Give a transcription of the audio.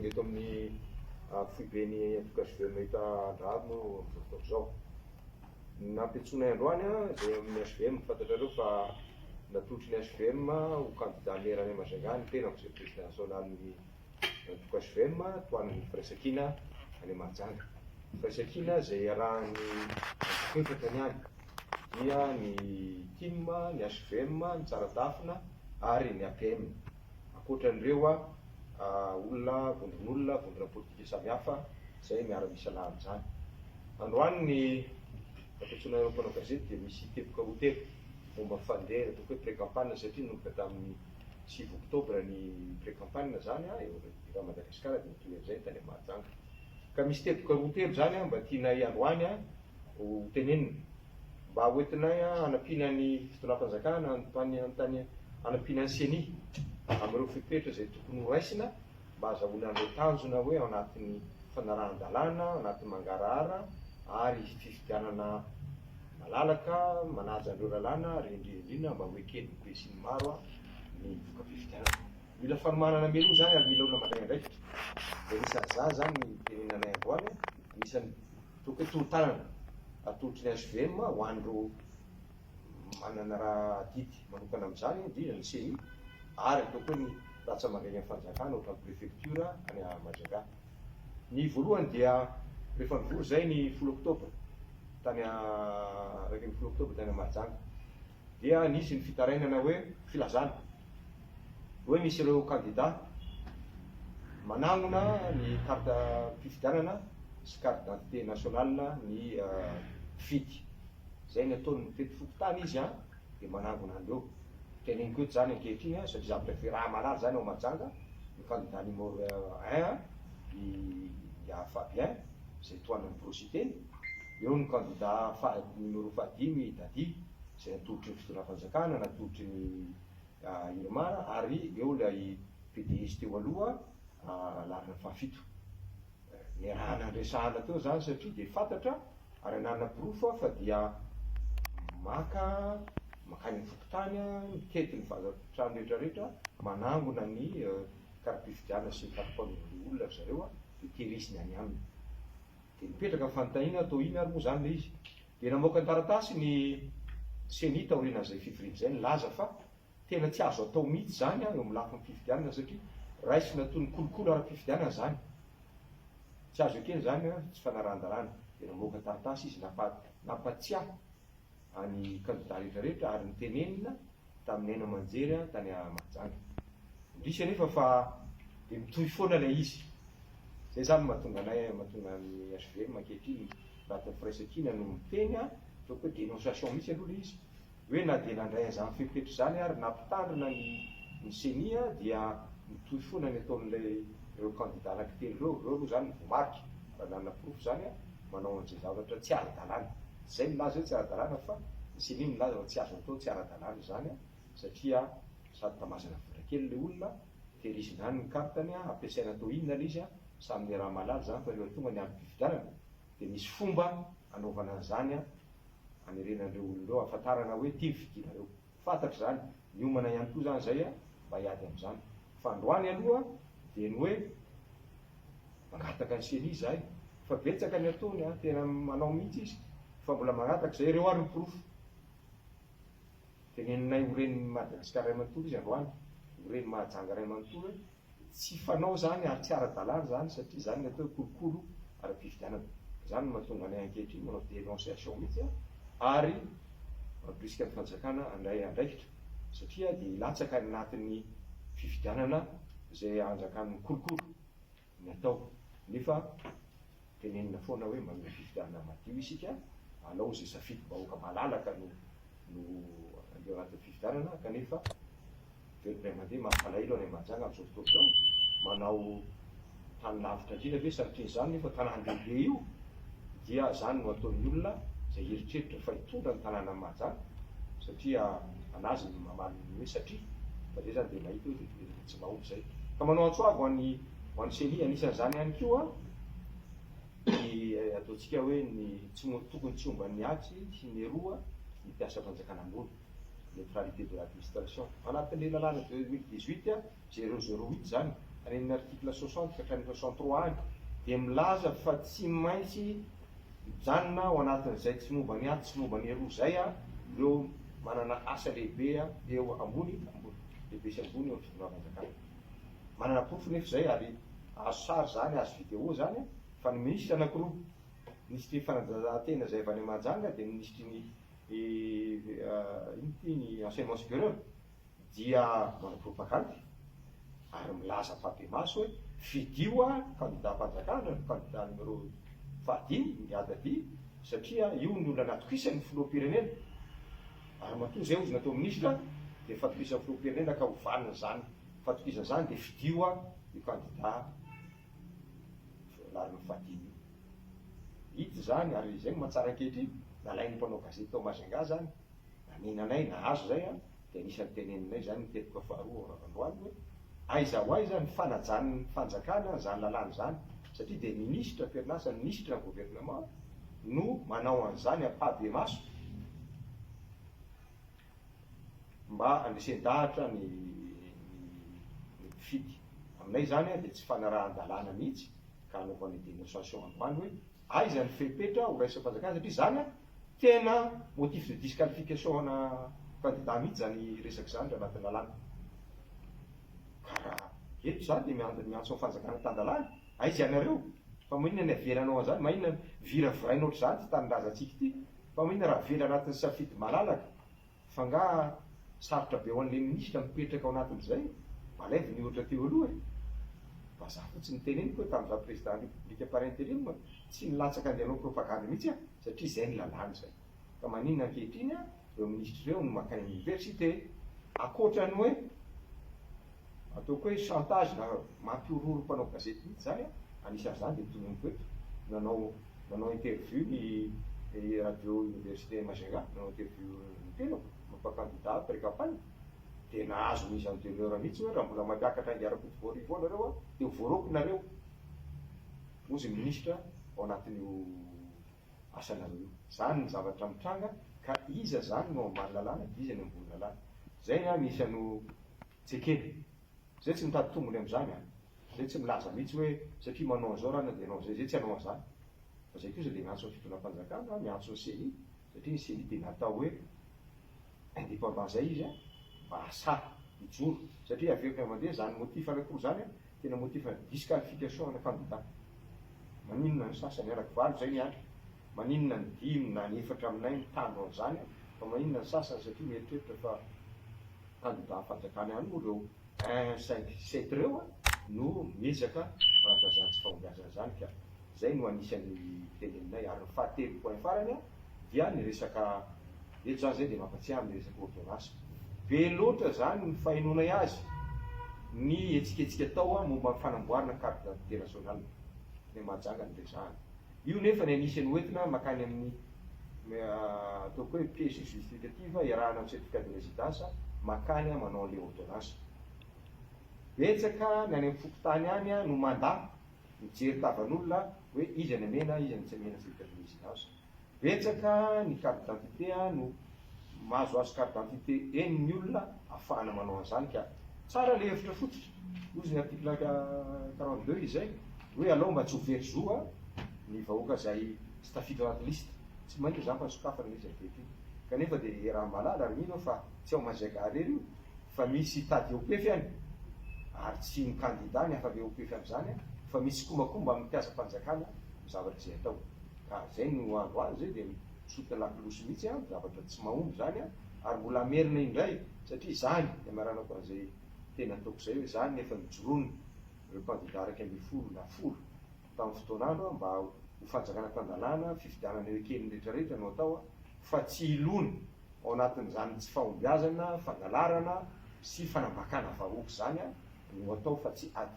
eto amin'ny foibeny atokasivema hita andrano amin'izao zao. Nampiantsoana androany zay amin'ny SVM fantatrareo fa natotry ny SVM ho candidat maire any Majunga ny tena conseil président national ny atokasivem toan'ny Firaisankina any Mahajanga. Firaisankina zay arahany efatra ny any dia ny TIM, ny SVM, ny Tsaradafina ary ny APM. Ankoatran'ireo olona vondron'olona vondrona politika samihafa zay miara-misy alahany zany. Androany ny nampiantsoana ireo mpanao gazety dia misy teboka roa telo momba fandeha ataoko hoe pré-campagne satria nomboka tamin'ny 6 oktobra ny pré-campagne zany eo Madagasikara dia nitoy amizay tany Mahajanga. Ka misy teboka roa telo zany mba tianay androany ho tenenina mba hoentinay hanampiana ny fitondram-panjakana anontany hanampiana ny CENI amin'ireo fepetra zay tokony ho raisina mba azahoana an'ireo tanjona hoe ao anatin'ny fanarahan-dalàna, ao anatin'ny mangarahara ary fifidianana malalaka manaja an'ireo lalàna ary indrindra mba ho ekeny poesiny maro ny voka fifidianana. Mila fanomanana melo zany ary mila olona mandray andraikitra. Dia isan'izany zany ny tenenanay androany isan'ny toko hoe toro-tanana atolotry ny SVM ho an'ireo manana raha didy manokana amin'izany indrindra ny CENI ary ataoko hoe ny ratsamagainy amin'ny fanjakana ohatran'ny préfecture any Majunga. Ny voalohany dia rehefa nivory zay ny 10 oktobra tany raiky ny 10 oktobra tany Mahajanga dia nisy ny fitarainana hoe filazana hoe misy ireo candidat manangona ny carte fifidianana sy carte d'identité nationale ny fidy. Zay ny ataony mitety fokotany izy dia manangona andreo. Teneniko eto zany ankehitriny satria za préfet raha malala zany ao Mahajanga ny candidat numéro 1 i Fabien zay toanany Prositeny, eo ny candidat numéro 5 Dadi zay natolotry ny fitondram-panjakana natolotry ny Irmara ary eo ilay PDS teo aloha larina fahafito. Ny raha nandresahana teo zany satria dia fantatra ary anana proof fa dia makany fokotany mikety ny vazatrano rehetrarehetra manangona ny karapifidiana sy ny karapan'olona zareo dia tehiriziny any aminy. Dia nipetraka fanontaniana atao iny ary moa zany le izy. Dia namoaka ny taratasy ny CENI taorian'izay fivoriana zay nilaza fa tena tsy azo atao mihitsy zany eo amin'ny lafiny fifidianana satria raisina toy ny kolokolo ara-pifidianana zany. Tsy azo ekeny zany tsy fanarahan-dalàna. Dia namoaka taratasy izy nampatsiahy any candidat rehetrarehetra ary nitenenina tamin'ny aina amanjery tany Mahajanga. Indrisy anefa fa dia mitohy foana ilay izy. Zay zany mahatonga ny SVM ankehitriny ratin'ny Firaisankina no miteny ataoko hoe dénonciation mihitsy aloha le izy hoe na dia nandray an'izany fepetra zany ary nampitandrina ny CENI dia mitohy foana ny ataon'ilay ireo candidat anankitelo ireo aloha zany voamariky raha nanana proof zany manao an'izay zavatra tsy ara-dalàna. Zay milaza hoe tsy ara-dalàna fa ny CENI milaza fa tsy azo atao tsy ara-dalàna zany satria sady tamazana vola kely le olona tehiriziny any ny kartany ampiasaina atao inona le izy samy raha malala zany fa rehefa tonga ny andro fifidianana dia misy fomba anaovana an'izany hanerenan'ireo olon'ireo ahafantarana hoe ty fidinareo. Fantatra zany miomana ihany koa zany zay mba hiady amin'izany. Fa androany aloha dia ny hoe mangataka ny CENI zahay fa betsaka ny ataony tena manao mihitsy izy fa mbola mangataka zay ireo ary ny proof. Teneninay horen'ny Madagasikara ray manontolo izy androany, horen'ny Mahajanga ray manontolo hoe tsy fanao zany ary tsy ara-dalàna zany satria zany ny atao kolokolo ara-pifidianana. Zany mahatonga anay ankehitriny manao dénonciation mihitsy ary mampirisika ny fanjakana andray andraikitra satria dia hilatsaka ny anatin'ny fifidianana zay anjakan'ny kolokolo ny atao. Nefa tenenina foana hoe manome fifidianana madio isika, alao zay safidy bahoaka malalaka no eo anatin'ny fifidianana kanefa velomray mandeha mampalahelo any Mahajanga amin'izao fotoana izao manao tany lavitra indrindra ve sanatria zany nefa tanàna lehibe io dia zany no ataon'ny olona zay heritreritra fa hitondra ny tanàna Mahajanga satria anazy ny mamaly hoe satria fa zay zany dia mahita hoe tsy mahomby zay. Ka manao antsoavo ho an'ny CENI anisan'izany ihany koa ny ataontsika hoe ny tokony tsy omban'ny atsy sy ny eroa ny mpiasa fanjakana ambony neutralité de l'administration anatin'ilay lalàna 2018 008 zany any amin'ny article 60 ka hatramin'ny 63 any dia milaza fa tsy maintsy mijanona ao anatin'izay tsy momba ny aty tsy momba ny roa zay ireo manana asa lehibe eo ambony lehibe sy ambony eo amin'ny fitondram-panjakana. Manana porofo nefa zay ary azo sary zany azo vidéo zany fa ny ministra anankiroa, ministry fanatanjahantena zay avy any Mahajanga dia ministry ny enseignement supérieur dia manana propagande ary milaza papier-maso hoe fidio candidat-mpanjakana candidat numéro 5 miady aty satria io ny olona natokisany filoham-pirenena ary matoa zay ozy natao ministra dia fatokisan'ny filoham-pirenena ka hovanina zany fatokisa zany dia fidio io candidat lariny 5 hita zany ary zay mahatsara ankehitriny nalain'ny mpanao gazety tao Majunga zany naninanay nahazo zay dia anisan'ny teneninay zany niteboka faharoa Androany hoe aiza ho aiza ny fanajan'ny fanjakana zany lalàna zany satria dia ministra perinasa ny ministra ny gouvernement no manao an'izany papier-maso mba andresen-dahatra ny mpifidy. Aminay zany dia tsy fanarahan-dalàna mihitsy ka anaovan'ny dénonciation androany hoe aiza ny fepetra ho raisina fanjakana satria zany tena motif de disqualification ana candidat mihitsy zany resaky zany raha anatin'ny lalàna. Karaha eto zany dia miantso amin'ny fanjakana tan-dalàna aiza ianareo fa maninona ny avelanao an'izany, maninona vira virainao ohatr'izany tsy tany-drazantsika ity fa maninona raha vela anatin'ny safidy malalaka fa nga sarotra be ho an'ilay ministra mipetraka ao anatin'izay malaivo ny ohatra teo aloha fa za fotsiny teneniko hoe tamin'iza président république par intérim tsy nilatsaka andehanao propagande mihitsy satria izay ny lalàna zay. Ka maninona ankehitriny ireo ministra ireo no makany amin'ny université akoatra ny hoe ataoko hoe chantage na mampiororo mpanao gazety mihitsy zany anisan'izany dia tononiko eto nanao interview ny radio université Majunga nanao interview nitelo mampa-candidat pré-campagne dia nahazo misy an'ny teneur mihitsy hoe raha mbola mampiakatra andiara-poti voarivo nareo dia voaroko nareo ozy ministra ao anatin'io asanareo io. Zany ny zavatra mitranga ka iza zany no ambany lalàna iza ny ambony lalàna zay misy ano tsekena zay tsy mitady tombony amin'izany zay tsy milaza mihitsy hoe satria manao an'izao raha dia anao zay tsy hanao an'izany fa zay kosa dia miantso ny fitondram-panjakana miantso ny CENI satria ny CENI dia natao hoe indépendant zay izy mba hasa hijoro satria aveo mandeha zany motif anankiroa zany tena motif disqualification ana candidat. Maninona ny sasany anaky valo zay niandry, maninona ny 5 na ny 4 aminay mitandro an'izany fa maninona ny sasany satria mieritreritra fa candidat fanjakana ihany moa ireo 1-5-7 ireo no miezaka manatazany tsy fahombiazana zany ka zay no anisan'ny teneninay ary ny fahatelo point farany dia ny resaka eto zany zay dia mampatsiahy amin'ny resaka ordonnance be loatra zany ny fahinonay azy ny etsiketsika atao momba ny fanamboarana carte d'identité nationale ny Mahajanga ny resahana io nefa ny anisan'ny hoentina makany amin'ny ataoko hoe pièce justificative iarahana amin'ny certificat de résidence makany manao an'ilay ordonnance. Betsaka ny any amin'ny fokotany any no mandat mijery tavan'olona hoe iza ny amena iza ny tsy amena certificat de résidence. Betsaka ny carte d'identité no mahazoazo carte d'identité eny ny olona ahafahana manao an'izany ka tsara le hevitra fototra ozy ny article 42 izay hoe alao mba tsy ho very-zoa ny vahoaka zay tsy tafiditra anaty lista tsy maintsy zany fa sokafana izy ankehitriny kanefa dia raha malala ary mino fa tsy ao Majunga rery io fa misy tady EOPF any ary tsy ny candidat ny afaka EOPF amin'izany fa misy kombakomba amin'ny mpiasa-panjakana zavatra izay atao ka zay no andro azy zay dia misotona lakolosy mihitsy zavatra tsy mahomby zany ary mbola amerina indray satria zany dia maranako an'izay tena ataoko zay hoe zany nefa mijorono ireo candidat 110 na 10 tamin'ny fotoan'andro mba ho fanjakana tan-dalàna fifidianana ireo kely rehetrarehetra no atao fa tsy ilony ao anatin'izany tsy fahombiazana fangalarana sy fanambakana vahoaka zany no atao fa tsy ady